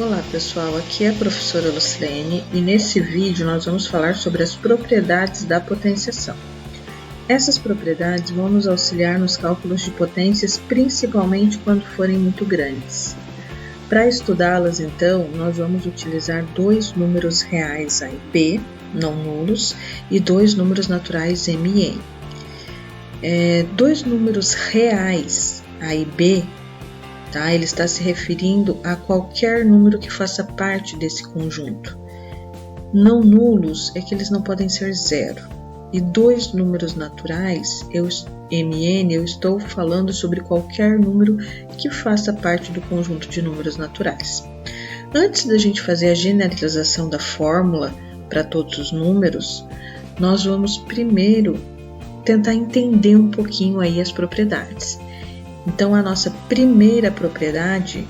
Olá pessoal, aqui é a professora Lucilene e nesse vídeo nós vamos falar sobre as propriedades da potenciação. Essas propriedades vão nos auxiliar nos cálculos de potências, principalmente quando forem muito grandes. Para estudá-las então, nós vamos utilizar dois números reais A e B, não nulos, e dois números naturais M e N. Dois números reais A e B, ele está se referindo a qualquer número que faça parte desse conjunto. Não nulos é que eles não podem ser zero. E dois números naturais, M e N, eu estou falando sobre qualquer número que faça parte do conjunto de números naturais. Antes da gente fazer a generalização da fórmula para todos os números, nós vamos primeiro tentar entender um pouquinho aí as propriedades. Então, a nossa primeira propriedade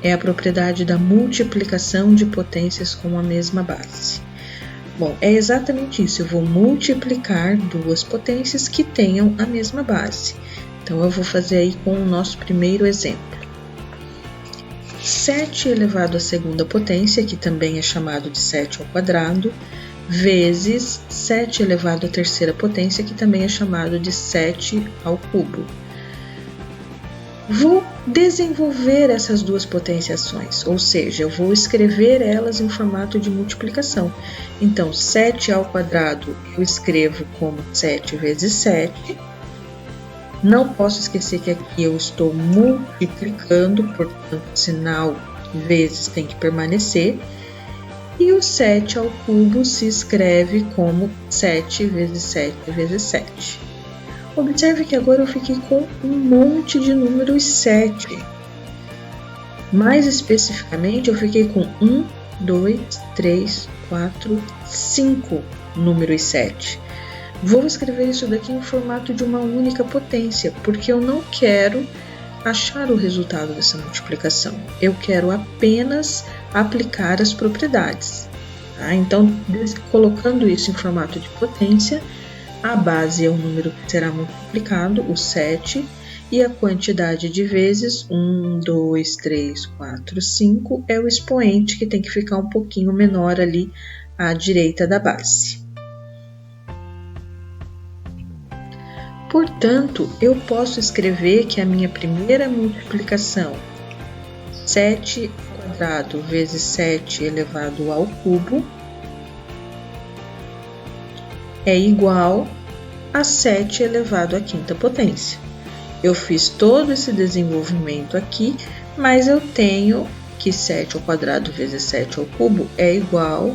é a propriedade da multiplicação de potências com a mesma base. Bom, é exatamente isso, eu vou multiplicar duas potências que tenham a mesma base. Então, eu vou fazer aí com o nosso primeiro exemplo. 7 elevado à segunda potência, que também é chamado de 7 ao quadrado, vezes 7 elevado à terceira potência, que também é chamado de 7 ao cubo. Vou desenvolver essas duas potenciações, ou seja, eu vou escrever elas em formato de multiplicação. Então, 7 ao quadrado eu escrevo como 7 vezes 7. Não posso esquecer que aqui eu estou multiplicando, portanto, o sinal vezes tem que permanecer. E o 7 ao cubo se escreve como 7 vezes 7 vezes 7. Observe que agora eu fiquei com um monte de números 7. Mais especificamente, eu fiquei com 1, 2, 3, 4, 5 números 7. Vou escrever isso daqui em formato de uma única potência, porque eu não quero achar o resultado dessa multiplicação. Eu quero apenas aplicar as propriedades. Então, colocando isso em formato de potência, a base é o número que será multiplicado, o 7, e a quantidade de vezes, 1, 2, 3, 4, 5, é o expoente que tem que ficar um pouquinho menor ali à direita da base. Portanto, eu posso escrever que a minha primeira multiplicação, 7 ao quadrado vezes 7 elevado ao cubo, é igual a 7 elevado à quinta potência. Eu fiz todo esse desenvolvimento aqui, mas eu tenho que 7 ao quadrado vezes 7 ao cubo é igual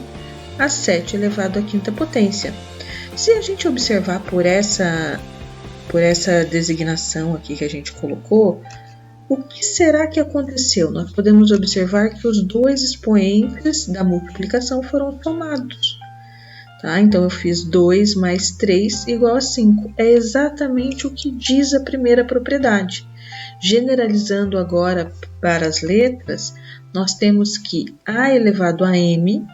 a 7 elevado à quinta potência. Se a gente observar por essa designação aqui que a gente colocou, o que será que aconteceu? Nós podemos observar que os dois expoentes da multiplicação foram somados. Então, eu fiz 2 mais 3 igual a 5. É exatamente o que diz a primeira propriedade. Generalizando agora para as letras, nós temos que A elevado a M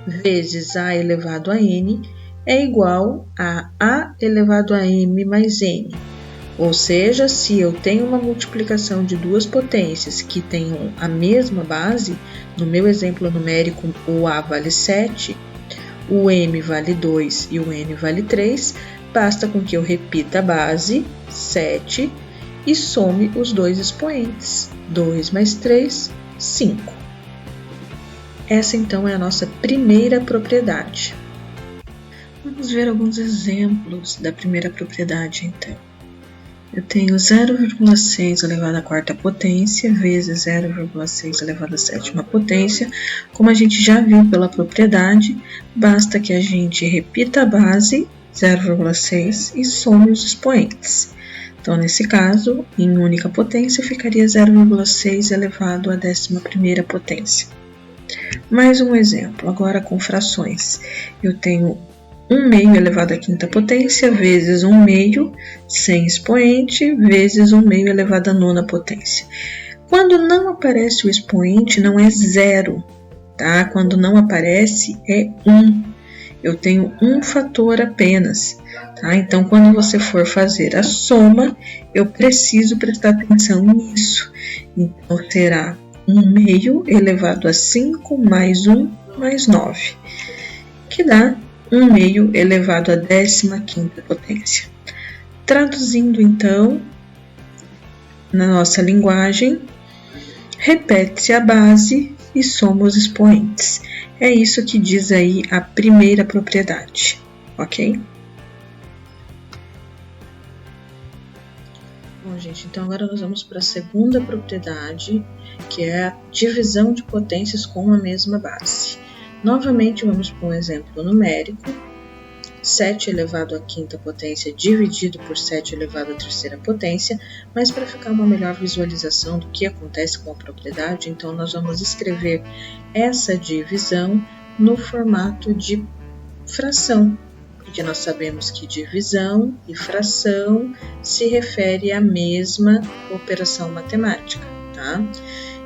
vezes A elevado a N é igual a A elevado a M mais N. Ou seja, se eu tenho uma multiplicação de duas potências que tenham a mesma base, no meu exemplo numérico o A vale 7, o M vale 2 e o N vale 3, basta com que eu repita a base, 7, e some os dois expoentes, 2 mais 3, 5. Essa então é a nossa primeira propriedade. Vamos ver alguns exemplos da primeira propriedade, então. Eu tenho 0,6 elevado à quarta potência vezes 0,6 elevado à sétima potência. Como a gente já viu pela propriedade, basta que a gente repita a base, 0,6, e some os expoentes. Então, nesse caso, em única potência, ficaria 0,6 elevado à 11ª potência. Mais um exemplo, agora com frações. Eu tenho 1 meio elevado à quinta potência vezes 1 meio sem expoente vezes 1 meio elevado à nona potência. Quando não aparece o expoente, não é 0, Quando não aparece, é 1. Eu tenho um fator apenas, Então, quando você for fazer a soma, eu preciso prestar atenção nisso. Então, será 1 meio elevado a 5 mais 1 mais 9, que dá 1 meio elevado à 15ª potência. Traduzindo então, na nossa linguagem, repete-se a base e soma os expoentes. É isso que diz aí a primeira propriedade, ok? Bom, gente, então agora nós vamos para a segunda propriedade, que é a divisão de potências com a mesma base. Novamente, vamos para um exemplo numérico. 7 elevado à 5ª potência dividido por 7 elevado à 3ª potência, mas para ficar uma melhor visualização do que acontece com a propriedade, então nós vamos escrever essa divisão no formato de fração, porque nós sabemos que divisão e fração se refere à mesma operação matemática, tá?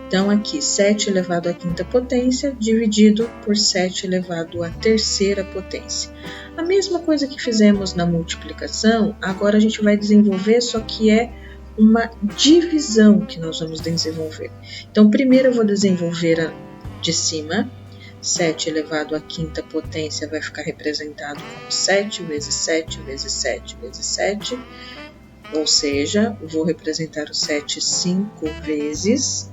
Então, aqui, 7 elevado à 5ª potência dividido por 7 elevado à 3ª potência. A mesma coisa que fizemos na multiplicação, agora a gente vai desenvolver, só que é uma divisão que nós vamos desenvolver. Então, primeiro eu vou desenvolver a de cima. 7 elevado à 5ª potência vai ficar representado como 7 vezes 7 vezes 7 vezes 7, ou seja, vou representar o 7 5 vezes.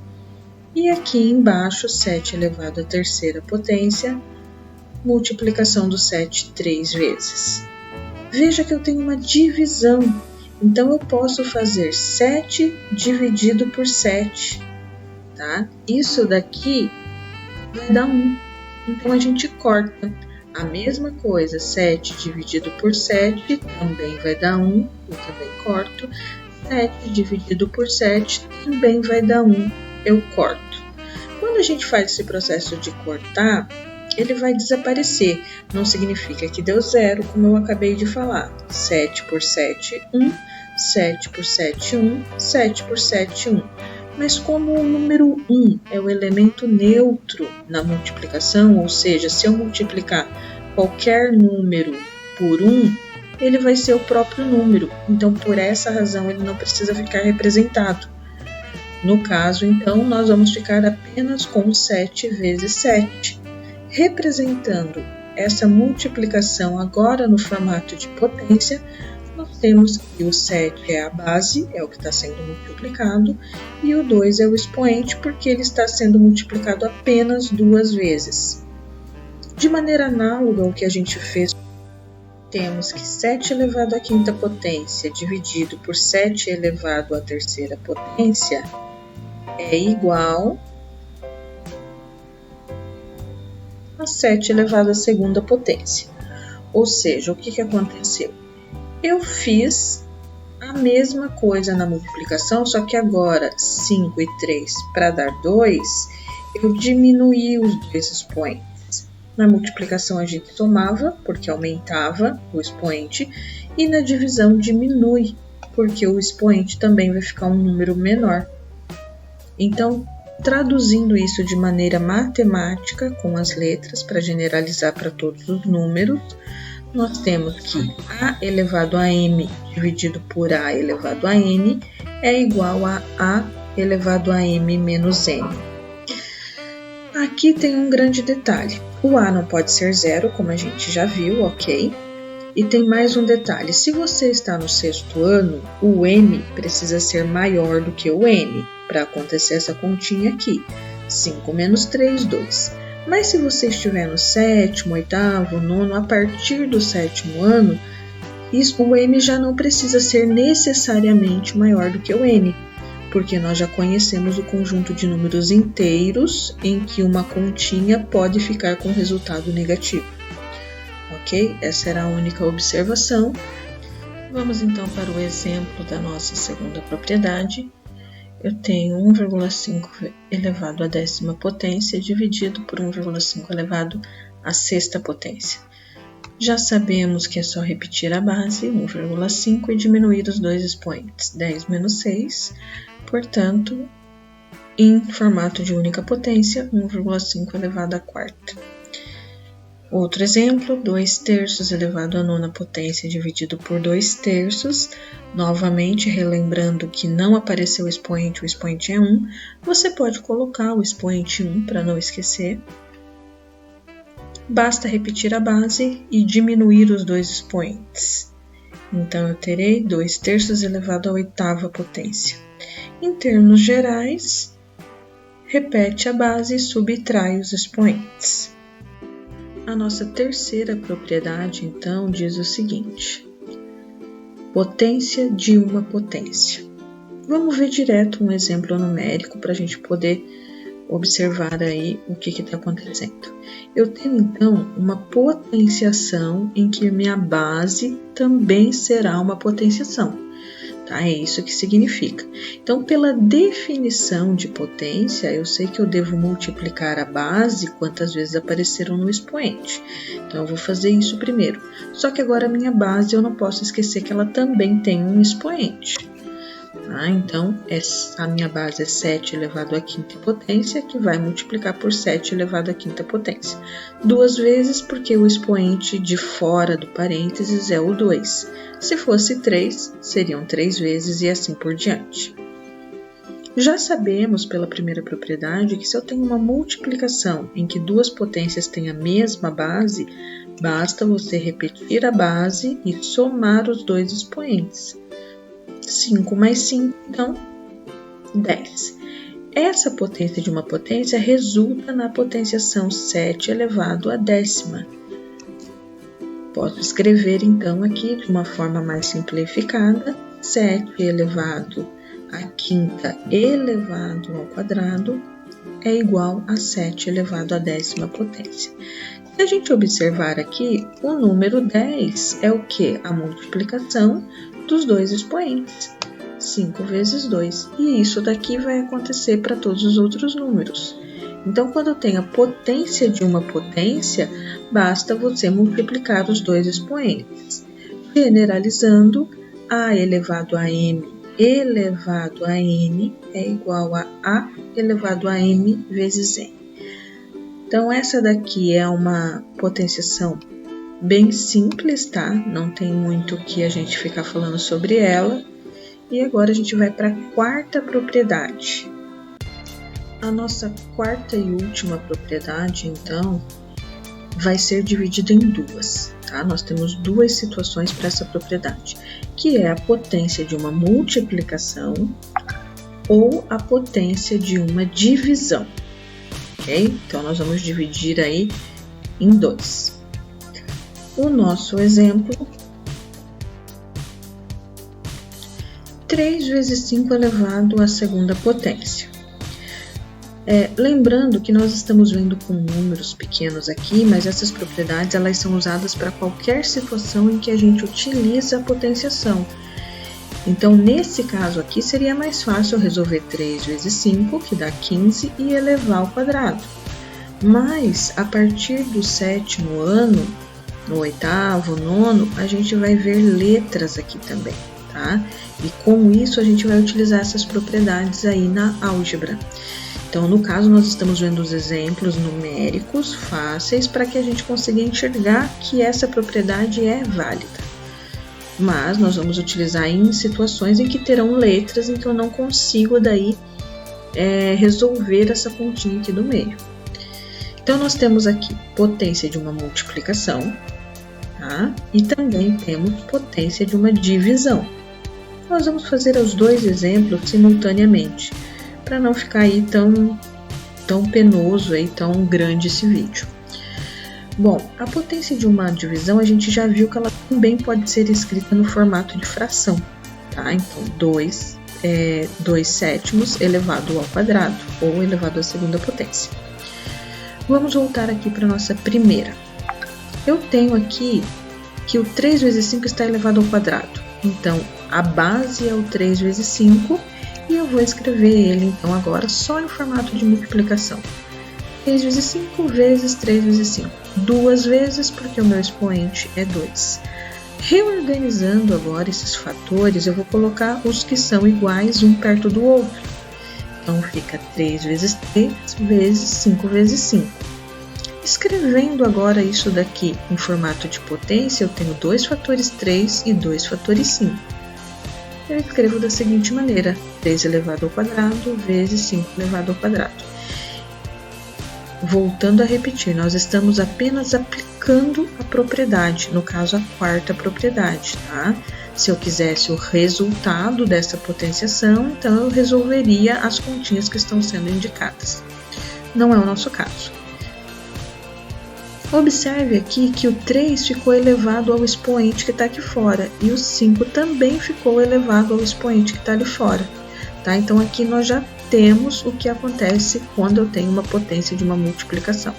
E aqui embaixo, 7 elevado à 3ª potência, multiplicação do 7 3 vezes. Veja que eu tenho uma divisão, então eu posso fazer 7 dividido por 7, tá? Isso daqui vai dar 1, então a gente corta. A mesma coisa, 7 dividido por 7 também vai dar 1, eu também corto. 7 dividido por 7 também vai dar 1, eu corto. Quando a gente faz esse processo de cortar, ele vai desaparecer. Não significa que deu zero, como eu acabei de falar. 7 por 7, 1. 7 por 7, 1. 7 por 7, 1. Mas como o número 1 é o elemento neutro na multiplicação, ou seja, se eu multiplicar qualquer número por 1, ele vai ser o próprio número. Então, por essa razão, ele não precisa ficar representado. No caso, então, nós vamos ficar apenas com 7 vezes 7. Representando essa multiplicação agora no formato de potência, nós temos que o 7 é a base, é o que está sendo multiplicado, e o 2 é o expoente, porque ele está sendo multiplicado apenas 2 vezes. De maneira análoga ao que a gente fez, temos que 7 elevado à 5ª potência dividido por 7 elevado à 3ª potência é igual a 7 elevado à 2ª potência. Ou seja, o que aconteceu? Eu fiz a mesma coisa na multiplicação, só que agora 5 e 3 para dar 2, eu diminuí os dois expoentes. Na multiplicação a gente somava, porque aumentava o expoente, e na divisão diminui, porque o expoente também vai ficar um número menor. Então, traduzindo isso de maneira matemática, com as letras, para generalizar para todos os números, nós temos que A elevado a M dividido por A elevado a N é igual a A elevado a M menos N. Aqui tem um grande detalhe. O A não pode ser zero, como a gente já viu, ok? E tem mais um detalhe. Se você está no 6º ano, o M precisa ser maior do que o N para acontecer essa continha aqui. 5 menos 3, 2. Mas se você estiver no 7º, 8º, 9º, a partir do 7º ano, o M já não precisa ser necessariamente maior do que o N, porque nós já conhecemos o conjunto de números inteiros em que uma continha pode ficar com resultado negativo. Ok? Essa era a única observação. Vamos então para o exemplo da nossa segunda propriedade. Eu tenho 1,5 elevado à 10ª potência dividido por 1,5 elevado à 6ª potência. Já sabemos que é só repetir a base, 1,5, e diminuir os dois expoentes, 10 menos 6, portanto, em formato de única potência, 1,5 elevado à 4ª. Outro exemplo, 2/3 elevado à nona potência dividido por 2/3. Novamente, relembrando que não apareceu o expoente é 1, você pode colocar o expoente 1 para não esquecer. Basta repetir a base e diminuir os dois expoentes. Então, eu terei 2/3 elevado à oitava potência. Em termos gerais, repete a base e subtrai os expoentes. A nossa terceira propriedade, então, diz o seguinte: potência de uma potência. Vamos ver direto um exemplo numérico para a gente poder observar aí o que está acontecendo. Eu tenho, então, uma potenciação em que minha base também será uma potenciação. Tá? É isso que significa. Então, pela definição de potência, eu sei que eu devo multiplicar a base quantas vezes apareceram no expoente. Então, eu vou fazer isso primeiro. Só que agora a minha base, eu não posso esquecer que ela também tem um expoente. Tá? Então, a minha base é 7 elevado à quinta potência, que vai multiplicar por 7 elevado à quinta potência. 2 vezes, porque o expoente de fora do parênteses é o 2. Se fosse 3, seriam 3 vezes e assim por diante. Já sabemos pela primeira propriedade que se eu tenho uma multiplicação em que duas potências têm a mesma base, basta você repetir a base e somar os dois expoentes. 5 mais 5, então, 10. Essa potência de uma potência resulta na potenciação 7 elevado à décima. Posso escrever, então, aqui de uma forma mais simplificada, 7 elevado à quinta elevado ao quadrado é igual a 7 elevado à décima potência. Se a gente observar aqui, o número 10 é o que? A multiplicação dos dois expoentes, 5 vezes 2. E isso daqui vai acontecer para todos os outros números. Então, quando eu tenho a potência de uma potência, basta você multiplicar os dois expoentes. Generalizando, A elevado a M elevado a N é igual a elevado a M vezes N. Então, essa daqui é uma potenciação bem simples, tá? Não tem muito o que a gente ficar falando sobre ela. E agora a gente vai para a quarta propriedade. A nossa quarta e última propriedade, então, vai ser dividida em duas, tá? Nós temos duas situações para essa propriedade, que é a potência de uma multiplicação ou a potência de uma divisão, ok? Então, nós vamos dividir aí em dois. O nosso exemplo, 3 vezes 5 elevado à segunda potência. Lembrando que nós estamos vendo com números pequenos aqui, mas essas propriedades elas são usadas para qualquer situação em que a gente utiliza a potenciação. Então, nesse caso aqui, seria mais fácil resolver 3 vezes 5, que dá 15, e elevar ao quadrado. Mas, a partir do 7º ano, no 8º, 9º, a gente vai ver letras aqui também, tá? E com isso, a gente vai utilizar essas propriedades aí na álgebra. Então, no caso, nós estamos vendo os exemplos numéricos fáceis para que a gente consiga enxergar que essa propriedade é válida. Mas nós vamos utilizar em situações em que terão letras em que eu não consigo daí resolver essa continha aqui do meio. Então, nós temos aqui potência de uma multiplicação, tá? E também temos potência de uma divisão. Nós vamos fazer os dois exemplos simultaneamente, para não ficar aí tão penoso, aí, tão grande esse vídeo. Bom, a potência de uma divisão, a gente já viu que ela também pode ser escrita no formato de fração, tá? Então, 2/7 elevado ao quadrado, ou elevado à segunda potência. Vamos voltar aqui para a nossa primeira. Eu tenho aqui que o 3 vezes 5 está elevado ao quadrado. Então, a base é o 3 vezes 5, e eu vou escrever ele, então, agora só em formato de multiplicação. 3 vezes 5 vezes 3 vezes 5. 2 vezes, porque o meu expoente é 2. Reorganizando agora esses fatores, eu vou colocar os que são iguais um perto do outro. Então, fica 3 vezes 3 vezes 5 vezes 5. Escrevendo agora isso daqui em formato de potência, eu tenho 2 fatores 3 e 2 fatores 5. Eu escrevo da seguinte maneira: 3 elevado ao quadrado vezes 5 elevado ao quadrado. Voltando a repetir, nós estamos apenas aplicando a propriedade, no caso a quarta propriedade, tá? Se eu quisesse o resultado dessa potenciação, então eu resolveria as continhas que estão sendo indicadas. Não é o nosso caso. Observe aqui que o 3 ficou elevado ao expoente que está aqui fora e o 5 também ficou elevado ao expoente que está ali fora. Tá? Então aqui nós já temos o que acontece quando eu tenho uma potência de uma multiplicação.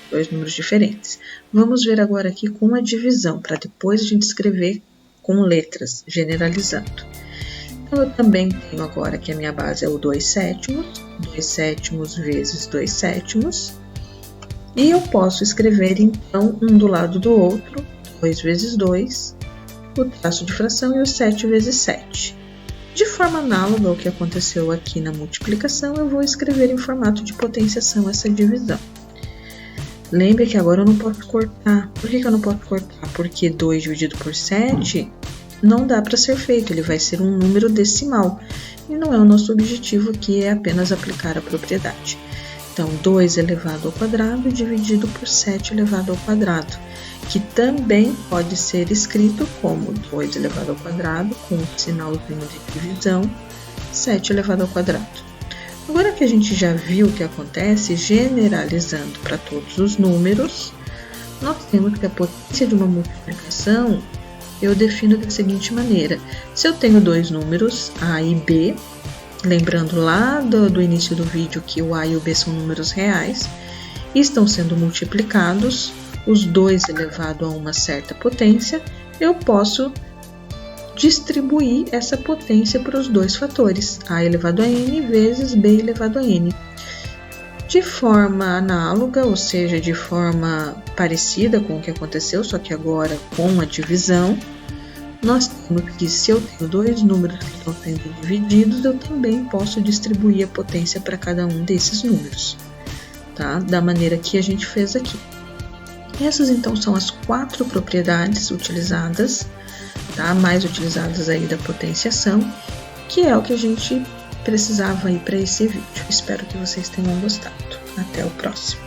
2 números diferentes. Vamos ver agora aqui com a divisão, para depois a gente escrever com letras, generalizando. Então eu também tenho agora que a minha base é o 2/7, 2/7 vezes 2/7. E eu posso escrever, então, um do lado do outro, 2 vezes 2, o traço de fração e o 7 vezes 7. De forma análoga ao que aconteceu aqui na multiplicação, eu vou escrever em formato de potenciação essa divisão. Lembre que agora eu não posso cortar. Por que eu não posso cortar? Porque 2 dividido por 7 não dá para ser feito, ele vai ser um número decimal. E não é o nosso objetivo aqui, é apenas aplicar a propriedade. Então, 2 elevado ao quadrado dividido por 7 elevado ao quadrado, que também pode ser escrito como 2 elevado ao quadrado, com um sinalzinho de divisão, 7 elevado ao quadrado. Agora que a gente já viu o que acontece, generalizando para todos os números, nós temos que a potência de uma multiplicação eu defino da seguinte maneira. Se eu tenho 2 números, A e B, lembrando lá do início do vídeo que o A e o B são números reais, e estão sendo multiplicados, os 2 elevado a uma certa potência, eu posso distribuir essa potência para os 2 fatores, A elevado a n vezes B elevado a n. De forma análoga, ou seja, de forma parecida com o que aconteceu, só que agora com a divisão, nós temos que, se eu tenho 2 números que estão sendo divididos, eu também posso distribuir a potência para cada um desses números, tá? Da maneira que a gente fez aqui. Essas, então, são as 4 propriedades utilizadas, tá? Mais utilizadas aí da potenciação, que é o que a gente precisava aí para esse vídeo. Espero que vocês tenham gostado. Até o próximo.